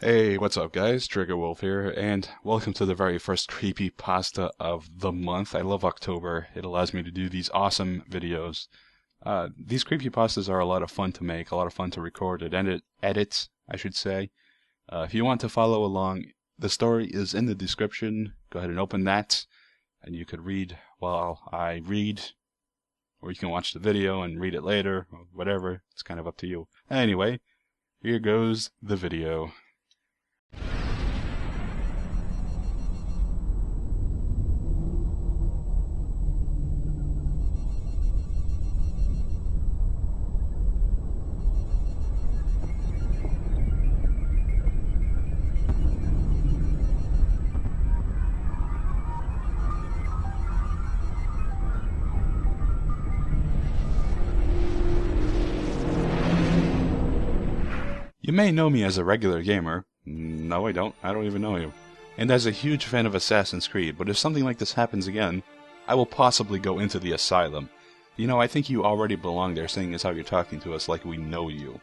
Hey, what's up guys? Trigger Wolf here, and welcome to the very first creepypasta of the month. I love October. It allows me to do these awesome videos. These creepypastas are a lot of fun to make, a lot of fun to record and edit, I should say. If you want to follow along, the story is in the description. Go ahead and open that, and you could read while I read, or you can watch the video and read it later, or whatever. It's kind of up to you. Anyway, here goes the video. You may know me as a regular gamer. No, I don't. I don't even know you. And as a huge fan of Assassin's Creed, but if something like this happens again, I will possibly go into the asylum. You know, I think you already belong there, seeing as how you're talking to us like we know you.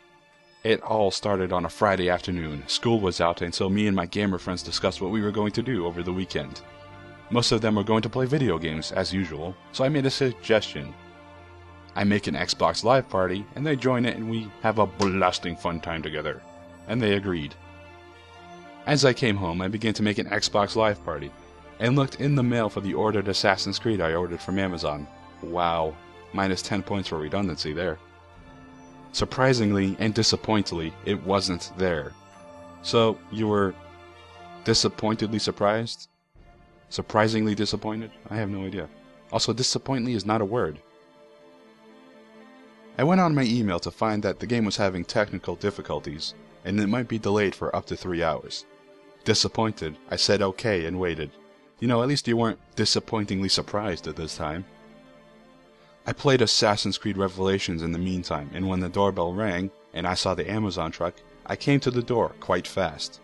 It all started on a Friday afternoon. School was out, and so me and my gamer friends discussed what we were going to do over the weekend. Most of them were going to play video games, as usual, so I made a suggestion. I make an Xbox Live party, and they join it, and we have a blasting fun time together. And they agreed. As I came home, I began to make an Xbox Live party, and looked in the mail for the ordered Assassin's Creed I ordered from Amazon. Wow, minus 10 points for redundancy there. Surprisingly and disappointingly, it wasn't there. So, you were disappointedly surprised? Surprisingly disappointed? I have no idea. Also, disappointedly is not a word. I went on my email to find that the game was having technical difficulties, and it might be delayed for up to 3 hours. Disappointed, I said okay and waited. You know, at least you weren't disappointingly surprised at this time. I played Assassin's Creed Revelations in the meantime, and when the doorbell rang, and I saw the Amazon truck, I came to the door quite fast.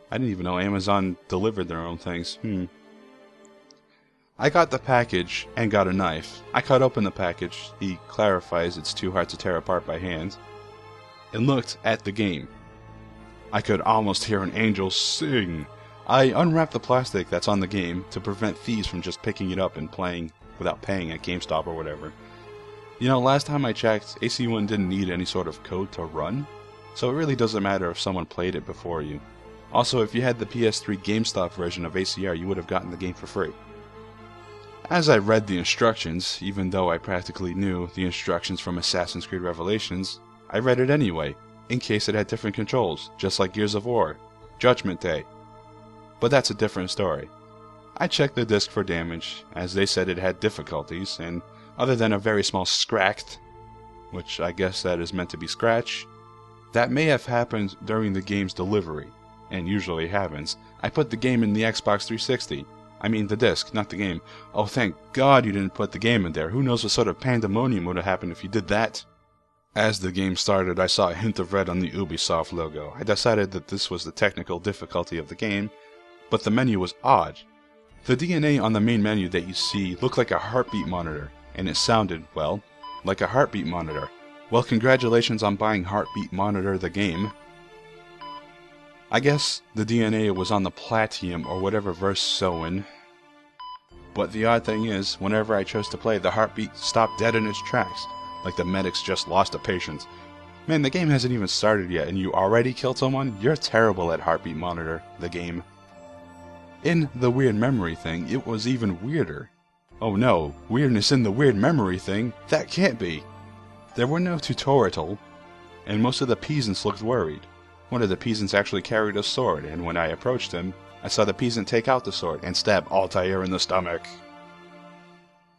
I didn't even know Amazon delivered their own things. I got the package and got a knife. I cut open the package, he clarifies it's too hard to tear apart by hand, and looked at the game. I could almost hear an angel sing. I unwrapped the plastic that's on the game to prevent thieves from just picking it up and playing without paying at GameStop or whatever. You know, last time I checked, AC1 didn't need any sort of code to run, so it really doesn't matter if someone played it before you. Also, if you had the PS3 GameStop version of ACR, you would have gotten the game for free. As I read the instructions, even though I practically knew the instructions from Assassin's Creed Revelations, I read it anyway, in case it had different controls, just like Gears of War, Judgment Day. But that's a different story. I checked the disc for damage, as they said it had difficulties, and other than a very small scracked, which I guess that is meant to be scratch, that may have happened during the game's delivery, and usually happens. I put the game in the Xbox 360. I mean the disc, not the game. Oh, thank God you didn't put the game in there. Who knows what sort of pandemonium would have happened if you did that? As the game started, I saw a hint of red on the Ubisoft logo. I decided that this was the technical difficulty of the game, but the menu was odd. The DNA on the main menu that you see looked like a heartbeat monitor, and it sounded, well, like a heartbeat monitor. Well, congratulations on buying Heartbeat Monitor the game. I guess the DNA was on the Platinum or whatever verse so in. But the odd thing is, whenever I chose to play, the heartbeat stopped dead in its tracks, like the medics just lost a patient. Man, the game hasn't even started yet and you already killed someone? You're terrible at Heartbeat Monitor, the game. In the weird memory thing, it was even weirder. Oh no, weirdness in the weird memory thing? That can't be! There were no tutorial, and most of the peasants looked worried. One of the peasants actually carried a sword, and when I approached him, I saw the peasant take out the sword and stab Altair in the stomach.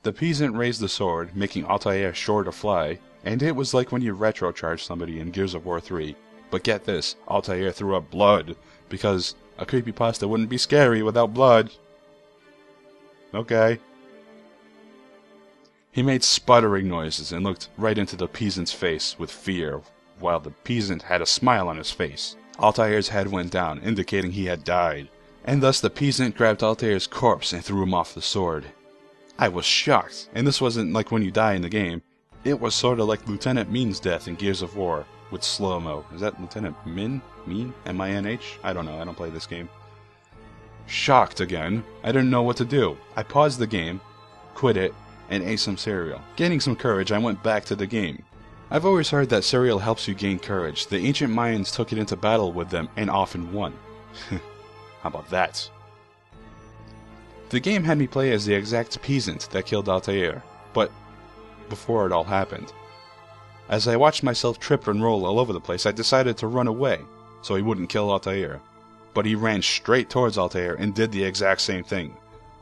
The peasant raised the sword, making Altair sure to fly, and it was like when you retrocharge somebody in Gears of War 3. But get this, Altair threw up blood, because a creepypasta wouldn't be scary without blood. Okay. He made sputtering noises and looked right into the peasant's face with fear, while the peasant had a smile on his face. Altair's head went down, indicating he had died, and thus the peasant grabbed Altair's corpse and threw him off the sword. I was shocked, and this wasn't like when you die in the game. It was sorta like Lieutenant Mean's death in Gears of War, with slow-mo. Is that Lieutenant Min? M-I-N-H? I don't know, I don't play this game. Shocked again. I didn't know what to do. I paused the game, quit it, and ate some cereal. Gaining some courage, I went back to the game. I've always heard that cereal helps you gain courage. The ancient Mayans took it into battle with them and often won. How about that? The game had me play as the exact peasant that killed Altair, but before it all happened. As I watched myself trip and roll all over the place, I decided to run away so he wouldn't kill Altair. But he ran straight towards Altair and did the exact same thing.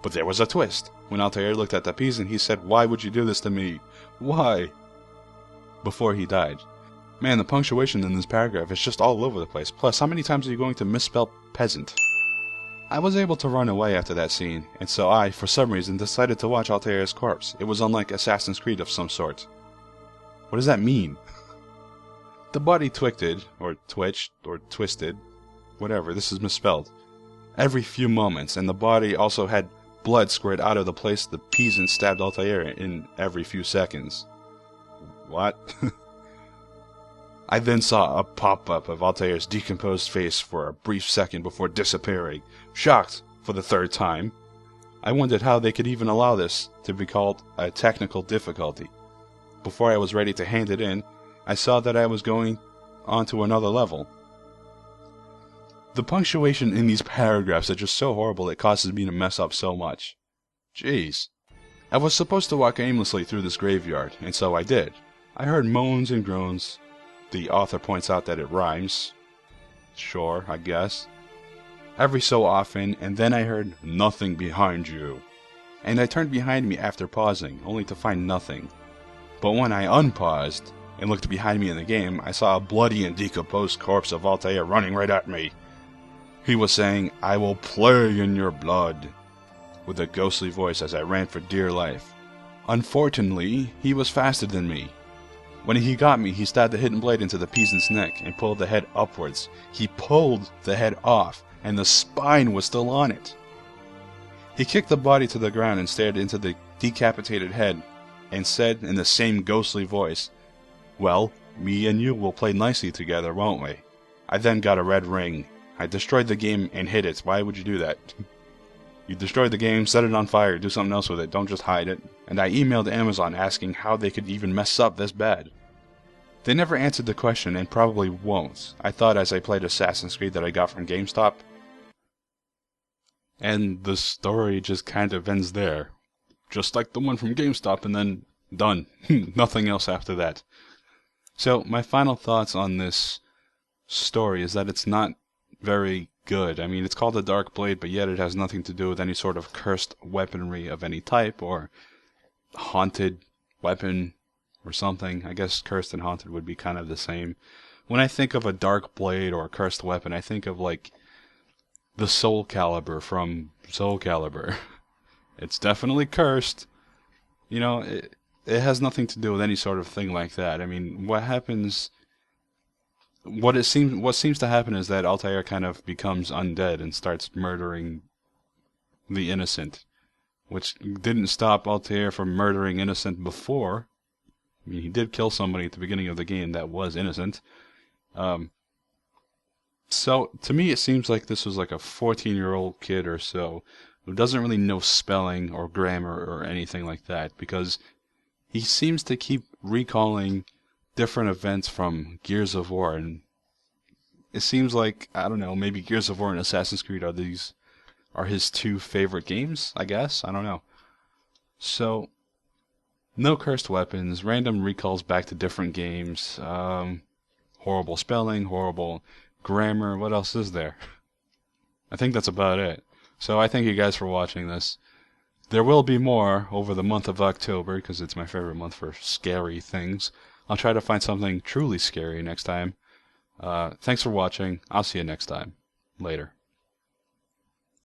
But there was a twist. When Altair looked at the peasant, he said, "Why would you do this to me? Why?" Before he died. Man, the punctuation in this paragraph is just all over the place. Plus, how many times are you going to misspell peasant? I was able to run away after that scene, and so I, for some reason, decided to watch Altair's corpse. It was unlike Assassin's Creed of some sort. What does that mean? The body twicted, or twitched, or twisted, whatever, this is misspelled, every few moments, and the body also had blood squirt out of the place the peasant stabbed Altair in every few seconds. What? I then saw a pop-up of Altair's decomposed face for a brief second before disappearing. Shocked for the third time, I wondered how they could even allow this to be called a technical difficulty. Before I was ready to hand it in, I saw that I was going on to another level. The punctuation in these paragraphs are just so horrible it causes me to mess up so much. Jeez. I was supposed to walk aimlessly through this graveyard, and so I did. I heard moans and groans. The author points out that it rhymes. Sure, I guess. Every so often, and then I heard "nothing behind you." And I turned behind me after pausing, only to find nothing. But when I unpaused and looked behind me in the game, I saw a bloody and decomposed corpse of Altair running right at me. He was saying, "I will play in your blood," with a ghostly voice as I ran for dear life. Unfortunately, he was faster than me. When he got me, he stabbed the hidden blade into the peasant's neck and pulled the head upwards. He pulled the head off, and the spine was still on it. He kicked the body to the ground and stared into the decapitated head and said in the same ghostly voice, "Well, me and you will play nicely together, won't we?" I then got a red ring. I destroyed the game and hid it. Why would you do that? You destroyed the game, set it on fire, do something else with it, don't just hide it. And I emailed Amazon asking how they could even mess up this bad. They never answered the question and probably won't. I thought as I played Assassin's Creed that I got from GameStop. And the story just kind of ends there. Just like the one from GameStop, and then done. Nothing else after that. So, my final thoughts on this story is that it's not very good. I mean, it's called a Dark Blade, but yet it has nothing to do with any sort of cursed weaponry of any type, or haunted weapon, or something. I guess cursed and haunted would be kind of the same. When I think of a Dark Blade or a cursed weapon, I think of, like, the Soul Calibur from Soul Calibur. It's definitely cursed. You know, it has nothing to do with any sort of thing like that. I mean, what happens... What seems to happen is that Altair kind of becomes undead and starts murdering the innocent, which didn't stop Altair from murdering innocent before. I mean, he did kill somebody at the beginning of the game that was innocent. So, to me, it seems like this was like a 14-year-old kid or so who doesn't really know spelling or grammar or anything like that, because he seems to keep recalling different events from Gears of War, and it seems like, I don't know, maybe Gears of War and Assassin's Creed are his two favorite games, I guess? I don't know. So, no cursed weapons, random recalls back to different games, horrible spelling, horrible grammar, what else is there? I think that's about it. So I thank you guys for watching this. There will be more over the month of October, because it's my favorite month for scary things. I'll try to find something truly scary next time. Thanks for watching. I'll see you next time. Later.